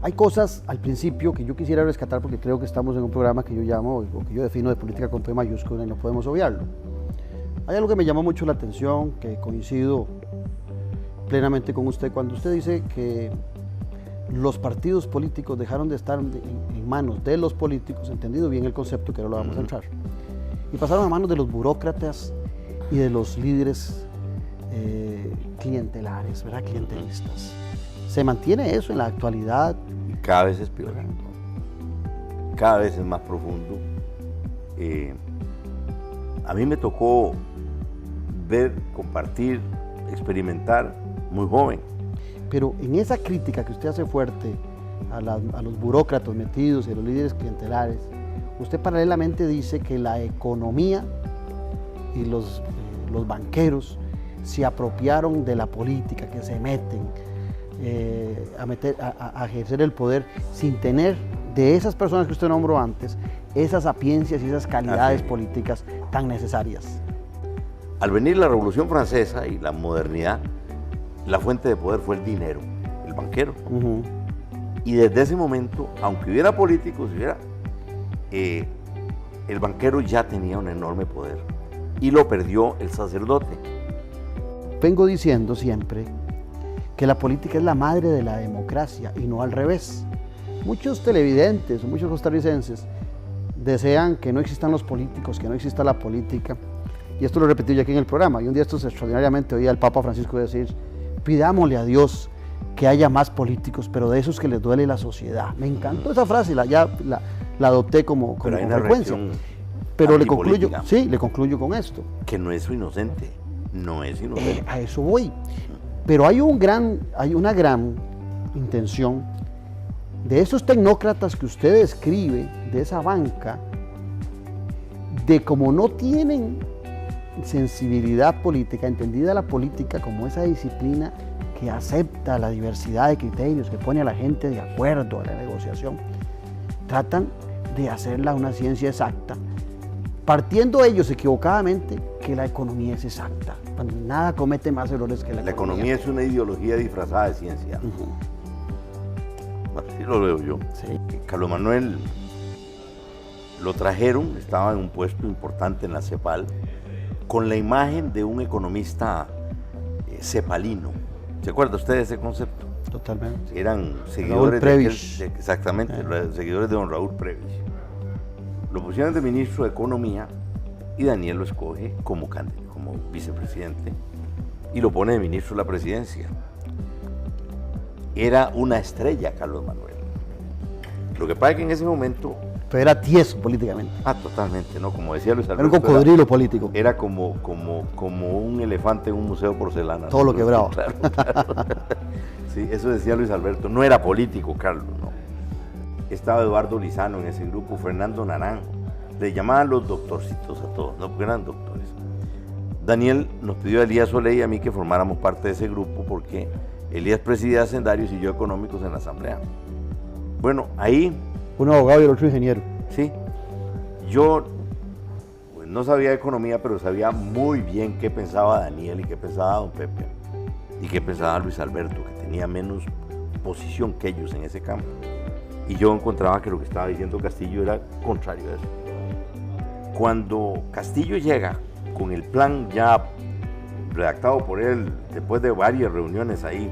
Hay cosas al principio que yo quisiera rescatar porque creo que estamos en un programa que yo llamo, o que yo defino de política con P mayúscula y no podemos obviarlo. Hay algo que me llamó mucho la atención, que coincido plenamente con usted, cuando usted dice que los partidos políticos dejaron de estar en manos de los políticos, entendido bien el concepto, que ahora lo vamos a entrar, y pasaron a manos de los burócratas y de los líderes clientelares, ¿verdad? Clientelistas. ¿Se mantiene eso en la actualidad? Y cada vez es peor, cada vez es más profundo. A mí me tocó ver, compartir, experimentar muy joven. Pero en esa crítica que usted hace fuerte a los burócratas metidos y a los líderes clientelares, usted paralelamente dice que la economía y los banqueros se apropiaron de la política, que se meten a ejercer el poder sin tener de esas personas que usted nombró antes, esas sapiencias y esas calidades políticas tan necesarias. Al venir la Revolución Francesa y la modernidad, la fuente de poder fue el dinero, el banquero. Y desde ese momento, aunque hubiera políticos, el banquero ya tenía un enorme poder y lo perdió el sacerdote. Vengo diciendo siempre que la política es la madre de la democracia y no al revés. Muchos televidentes, muchos costarricenses desean que no existan los políticos, que no exista la política, y esto lo he repetido ya aquí en el programa, y un día esto extraordinariamente oí al Papa Francisco decir: pidámosle a Dios que haya más políticos, pero de esos que les duele la sociedad. Me encantó esa frase, la adopté como frecuencia. Pero le concluyo con esto. Que no es inocente, no es inocente. A eso voy. Pero hay una gran intención de esos tecnócratas que usted describe, de esa banca, de como no tienen sensibilidad política, entendida la política como esa disciplina que acepta la diversidad de criterios, que pone a la gente de acuerdo a la negociación, tratan de hacerla una ciencia exacta, partiendo ellos equivocadamente que la economía es exacta, cuando nada comete más errores que la economía. La economía es una ideología disfrazada de ciencia. Así lo veo yo. Sí. Carlos Manuel lo trajeron, estaba en un puesto importante en la CEPAL, con la imagen de un economista cepalino. ¿Se acuerda usted de ese concepto? Totalmente. Eran seguidores exactamente, seguidores de don Raúl Prebisch. Lo pusieron de ministro de Economía y Daniel lo escoge como vicepresidente y lo pone de ministro de la presidencia. Era una estrella Carlos Manuel. Lo que pasa es que en ese momento... Pero era tieso políticamente. Totalmente, ¿no? Como decía Luis Alberto. Era un cocodrilo político. Era como un elefante en un museo de porcelana. Todo lo quebrado. Claro. Sí, eso decía Luis Alberto. No era político, Carlos, no. Estaba Eduardo Lizano en ese grupo, Fernando Naranjo. Le llamaban los doctorcitos a todos, ¿no? Porque eran doctores. Daniel nos pidió a Elías Soleil y a mí que formáramos parte de ese grupo porque Elías presidía Hacendarios y yo Económicos en la Asamblea. Bueno, ahí... Un abogado y el otro ingeniero. Sí. Yo pues, no sabía de economía, pero sabía muy bien qué pensaba Daniel y qué pensaba don Pepe. Y qué pensaba Luis Alberto, que tenía menos posición que ellos en ese campo. Y yo encontraba que lo que estaba diciendo Castillo era contrario a eso. Cuando Castillo llega con el plan ya redactado por él, después de varias reuniones ahí,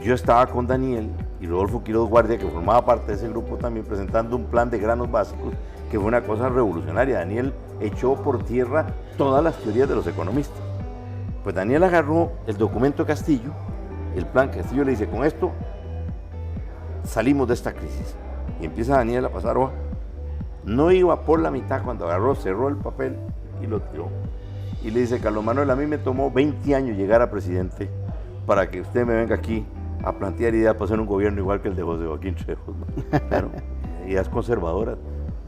yo estaba con Daniel y Rodolfo Quiroz Guardia, que formaba parte de ese grupo también, presentando un plan de granos básicos, que fue una cosa revolucionaria. Daniel echó por tierra todas las teorías de los economistas. Pues Daniel agarró el documento de Castillo, el plan que Castillo le dice: con esto salimos de esta crisis. Y empieza Daniel a pasar hoja. No iba por la mitad cuando agarró, cerró el papel y lo tiró. Y le dice: Carlos Manuel, a mí me tomó 20 años llegar a presidente para que usted me venga aquí a plantear ideas para hacer un gobierno igual que el de José Joaquín Trejos, ¿no? Claro, ideas conservadoras,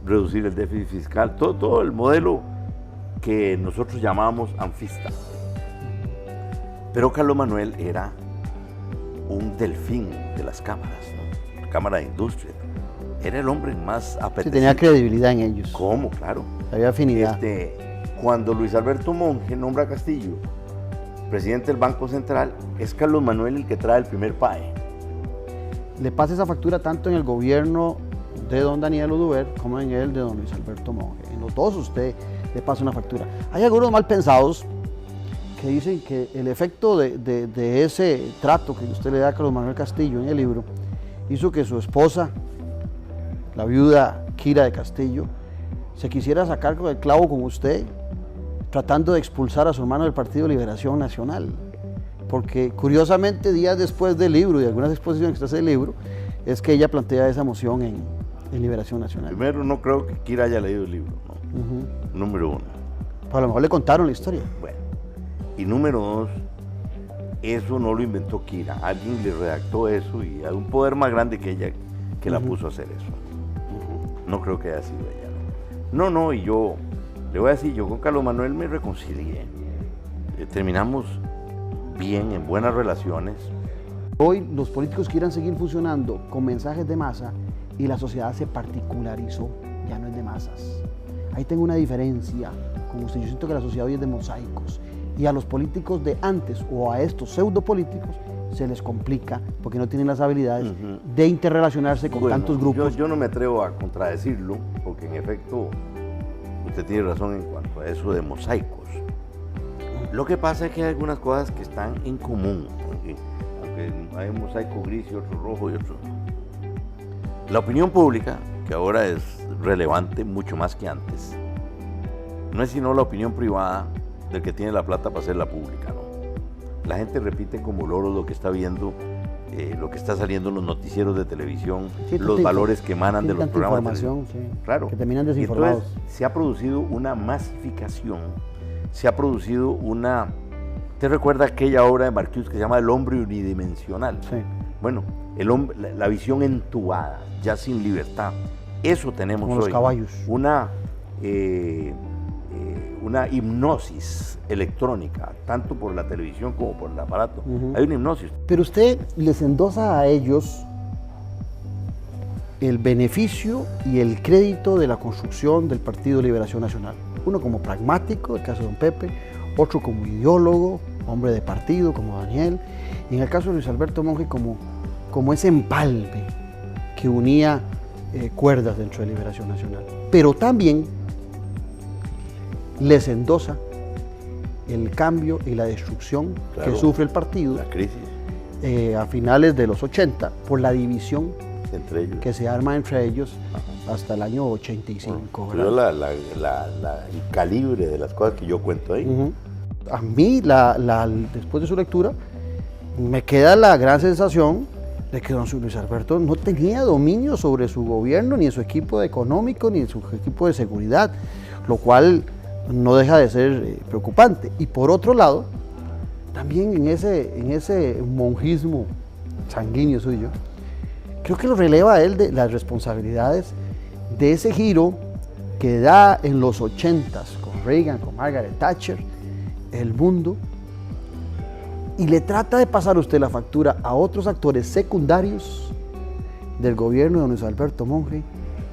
reducir el déficit fiscal, todo el modelo que nosotros llamábamos anfista. Pero Carlos Manuel era un delfín de las cámaras, ¿no? La Cámara de Industria. Era el hombre más apetecible. Sí, tenía credibilidad en ellos. ¿Cómo? Claro. Había afinidad. Cuando Luis Alberto Monge nombra a Castillo presidente del Banco Central, es Carlos Manuel el que trae el primer PAE. Le pasa esa factura tanto en el gobierno de don Daniel Oduber como en el de don Luis Alberto Monge. En los dos usted le pasa una factura. Hay algunos mal pensados que dicen que el efecto de ese trato que usted le da a Carlos Manuel Castillo en el libro hizo que su esposa, la viuda Kira de Castillo, se quisiera sacar con el clavo con usted, tratando de expulsar a su hermano del Partido Liberación Nacional. Porque curiosamente, días después del libro y de algunas exposiciones que usted hace del libro, es que ella plantea esa moción en Liberación Nacional. Primero, no creo que Kira haya leído el libro, ¿no? Número uno. Pues a lo mejor le contaron la historia. Bueno, y número dos, eso no lo inventó Kira. Alguien le redactó eso y hay un poder más grande que ella que la puso a hacer eso. No creo que haya sido ella. No, y yo le voy a decir, yo con Carlos Manuel me reconcilié. Terminamos bien, en buenas relaciones. Hoy los políticos quieren seguir funcionando con mensajes de masa y la sociedad se particularizó, ya no es de masas. Ahí tengo una diferencia con usted. Yo siento que la sociedad hoy es de mosaicos y a los políticos de antes o a estos pseudopolíticos se les complica porque no tienen las habilidades de interrelacionarse con tantos grupos. Yo no me atrevo a contradecirlo porque en efecto usted tiene razón en cuanto a eso de mosaicos. Lo que pasa es que hay algunas cosas que están en común, aunque hay un mosaico gris y otro rojo y otro no. La opinión pública, que ahora es relevante mucho más que antes, no es sino la opinión privada del que tiene la plata para hacerla pública, ¿no? La gente repite como loros lo que está viendo, lo que está saliendo en los noticieros de televisión, sí, los valores que emanan de los programas de televisión. Sí, claro. Que terminan desinformados. Entonces, se ha producido una masificación, se ha producido una... ¿Usted recuerda aquella obra de Marcuse que se llama El hombre unidimensional? Sí. Bueno, el hombre, la visión entubada, ya sin libertad. Eso tenemos como hoy. Los caballos. Una hipnosis electrónica, tanto por la televisión como por el aparato. Hay una hipnosis. Pero usted les endosa a ellos el beneficio y el crédito de la construcción del Partido de Liberación Nacional. Uno como pragmático, el caso de don Pepe, otro como ideólogo, hombre de partido, como Daniel, y en el caso de Luis Alberto Monge como ese empalme que unía cuerdas dentro de Liberación Nacional. Pero también les endosa el cambio y la destrucción que sufre el partido, la crisis, a finales de los 80 por la división entre ellos, que se arma entre ellos hasta el año 85. Bueno, el calibre de las cosas que yo cuento ahí. A mí, después de su lectura, me queda la gran sensación de que don Luis Alberto no tenía dominio sobre su gobierno, ni en su equipo económico, ni en su equipo de seguridad, lo cual no deja de ser preocupante. Y por otro lado, también en ese monjismo sanguíneo suyo, creo que lo releva a él de las responsabilidades de ese giro que da en los 80s con Reagan, con Margaret Thatcher, el mundo, y le trata de pasar usted la factura a otros actores secundarios del gobierno de don Luis Alberto Monge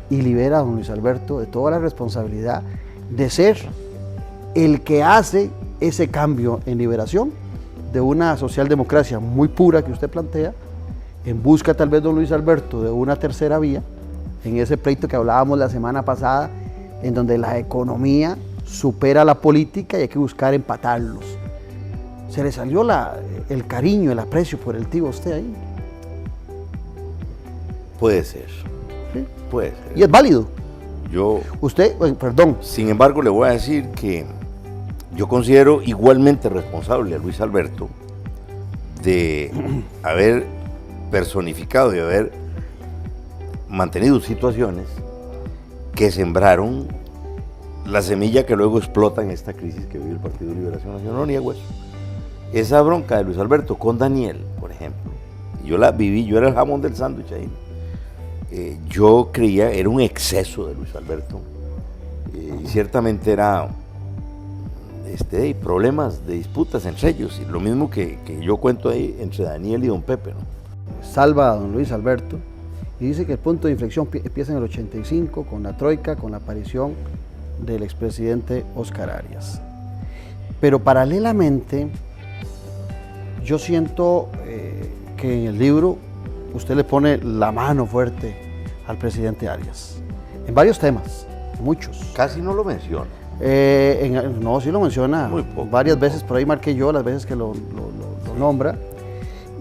y libera a don Luis Alberto de toda la responsabilidad de ser el que hace ese cambio en Liberación de una socialdemocracia muy pura que usted plantea, en busca tal vez don Luis Alberto de una tercera vía, en ese pleito que hablábamos la semana pasada, en donde la economía supera la política y hay que buscar empatarlos. ¿Se le salió el cariño, el aprecio por el tío a usted ahí? Puede ser. ¿Sí? Puede ser. Y es válido. Usted, perdón. Sin embargo, le voy a decir que yo considero igualmente responsable a Luis Alberto de haber personificado y haber mantenido situaciones que sembraron la semilla que luego explota en esta crisis que vive el Partido de Liberación Nacional. No niego eso. Esa bronca de Luis Alberto con Daniel, por ejemplo, yo la viví, yo era el jamón del sándwich ahí. Yo creía, era un exceso de Luis Alberto, y ciertamente era problemas de disputas entre ellos, y lo mismo que yo cuento ahí entre Daniel y don Pepe, ¿no? Salva a don Luis Alberto y dice que el punto de inflexión empieza en el 85 con la troika, con la aparición del expresidente Oscar Arias. Pero paralelamente yo siento que en el libro usted le pone la mano fuerte al presidente Arias, en varios temas, muchos. Casi no lo menciona. No, sí lo menciona Muy poco, varias veces, por ahí marqué yo las veces que lo nombra,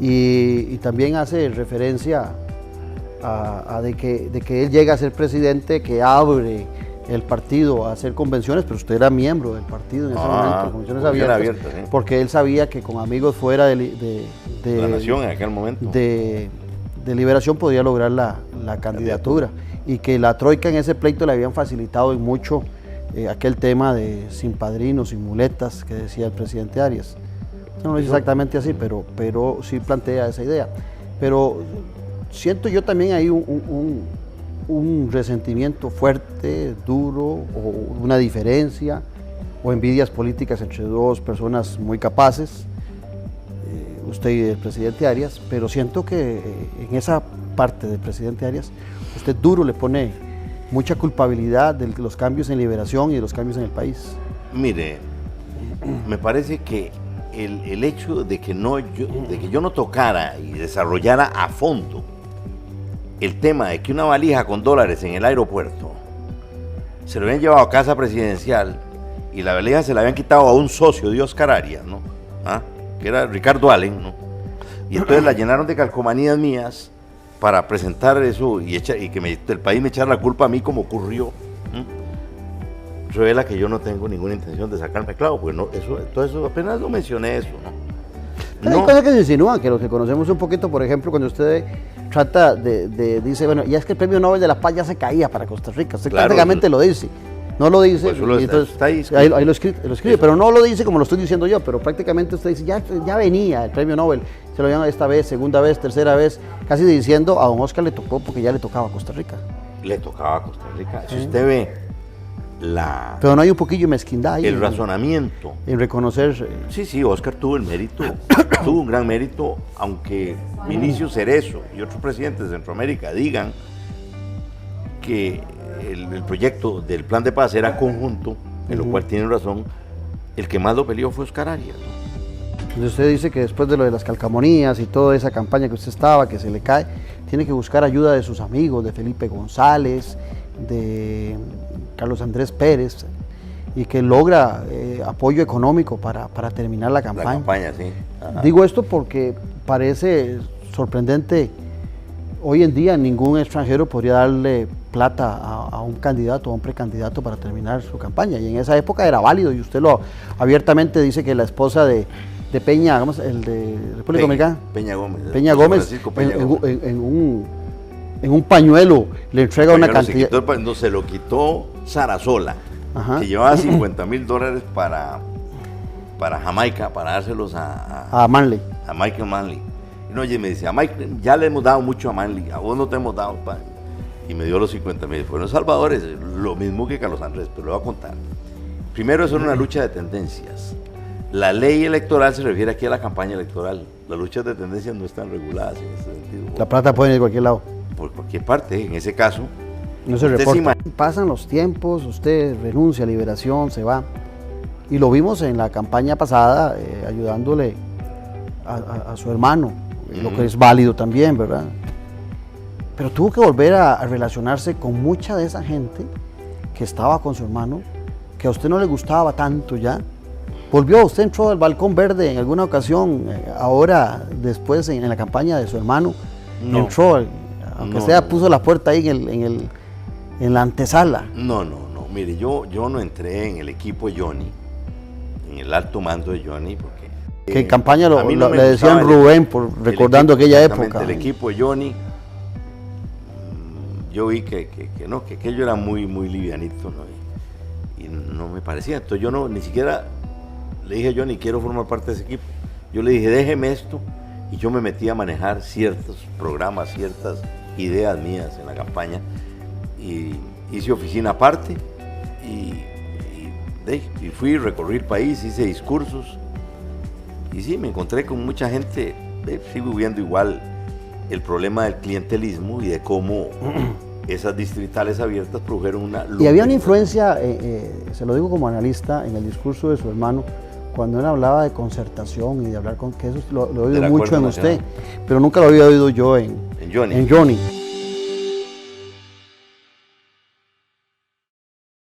y también hace referencia a de que él llega a ser presidente, que abre el partido a hacer convenciones, pero usted era miembro del partido en ese momento, convenciones abiertas, sí. porque él sabía que con amigos fuera de La Nación en aquel momento. de Liberación podía lograr la candidatura, y que la troika en ese pleito le habían facilitado en mucho aquel tema de sin padrinos, sin muletas, que decía el presidente Arias. No lo dice exactamente así, pero sí plantea esa idea. Pero siento yo también ahí un resentimiento fuerte, duro, o una diferencia, o envidias políticas entre dos personas muy capaces, usted y el presidente Arias, pero siento que en esa parte del presidente Arias, usted duro le pone mucha culpabilidad de los cambios en Liberación y de los cambios en el país. Mire, me parece que el hecho de que yo no tocara y desarrollara a fondo el tema de que una valija con dólares en el aeropuerto se lo habían llevado a casa presidencial y la valija se la habían quitado a un socio de Oscar Arias, ¿no? Que era Ricardo Allen, ¿no? Y entonces la llenaron de calcomanías mías para presentar eso y que el país me echara la culpa a mí como ocurrió. Revela que yo no tengo ninguna intención de sacarme clavo, pues no, todo eso apenas lo mencioné eso, ¿no? Hay cosas que se insinúan, que los que conocemos un poquito, por ejemplo, cuando usted trata dice, bueno, ya es que el Premio Nobel de la Paz ya se caía para Costa Rica, usted claro, prácticamente lo dice, no lo dice, pues entonces, está ahí lo escribe, pero no lo dice como lo estoy diciendo yo, pero prácticamente usted dice, ya venía el Premio Nobel, se lo llaman esta vez, segunda vez, tercera vez, casi diciendo a don Oscar le tocó porque ya le tocaba a Costa Rica. Le tocaba a Costa Rica, si usted ve pero no hay un poquillo de mezquindad ahí. El razonamiento. En reconocer. Sí, Oscar tuvo el mérito, tuvo un gran mérito, aunque Vinicio Cerezo y otros presidentes de Centroamérica digan que el proyecto del Plan de Paz era conjunto, en lo cual tienen razón, el que más lo peleó fue Oscar Arias, ¿no? Entonces usted dice que después de lo de las calcamonías y toda esa campaña que usted estaba, que se le cae, tiene que buscar ayuda de sus amigos, de Felipe González, de Carlos Andrés Pérez, y que logra apoyo económico para terminar la campaña. La campaña, sí. Ajá. Digo esto porque parece sorprendente, hoy en día ningún extranjero podría darle plata a un candidato, a un precandidato para terminar su campaña, y en esa época era válido, y usted lo abiertamente dice que la esposa de Peña, digamos, el de República Dominicana, Peña Gómez, en un pañuelo le entrega una cantidad. Se lo quitó Sarasola, ajá, que llevaba $50,000 para Jamaica, para dárselos a Manley. A Michael Manley. Y no, oye, me dice, a Mike, ya le hemos dado mucho a Manley, a vos no te hemos dado. Y me dio los 50,000. Fueron salvadores, lo mismo que Carlos Andrés, pero lo voy a contar. Primero, eso era una lucha de tendencias. La ley electoral se refiere aquí a la campaña electoral. Las luchas de tendencias no están reguladas en ese sentido. La plata puede ir de cualquier lado. Por cualquier parte, en ese caso. No se reporta. Pasan los tiempos, usted renuncia a Liberación, se va. Y lo vimos en la campaña pasada, ayudándole a su hermano, lo que es válido también, ¿verdad? Pero tuvo que volver a relacionarse con mucha de esa gente que estaba con su hermano, que a usted no le gustaba tanto ya. Volvió, usted entró al balcón verde en alguna ocasión, ahora después en la campaña de su hermano, no, entró, aunque sea puso la puerta ahí en la antesala. No, mire, yo no entré en el equipo Johnny, en el alto mando de Johnny, porque... Que en campaña le decían Rubén, recordando aquella época. El equipo Johnny, yo vi que aquello era muy livianito, ¿no? Y no me parecía, entonces yo ni siquiera le dije a Johnny, quiero formar parte de ese equipo. Yo le dije, déjeme esto, y yo me metí a manejar ciertos programas, ciertas ideas mías en la campaña, y hice oficina aparte, y fui, recorrí el país, hice discursos, y sí, me encontré con mucha gente, sigo viendo igual el problema del clientelismo y de cómo esas distritales abiertas produjeron una... Y había una influencia, se lo digo como analista, en el discurso de su hermano, cuando él hablaba de concertación y de hablar con que eso lo he Del oído mucho Acuerdo en Nacional. usted, pero nunca lo había oído yo En Johnny. en Johnny.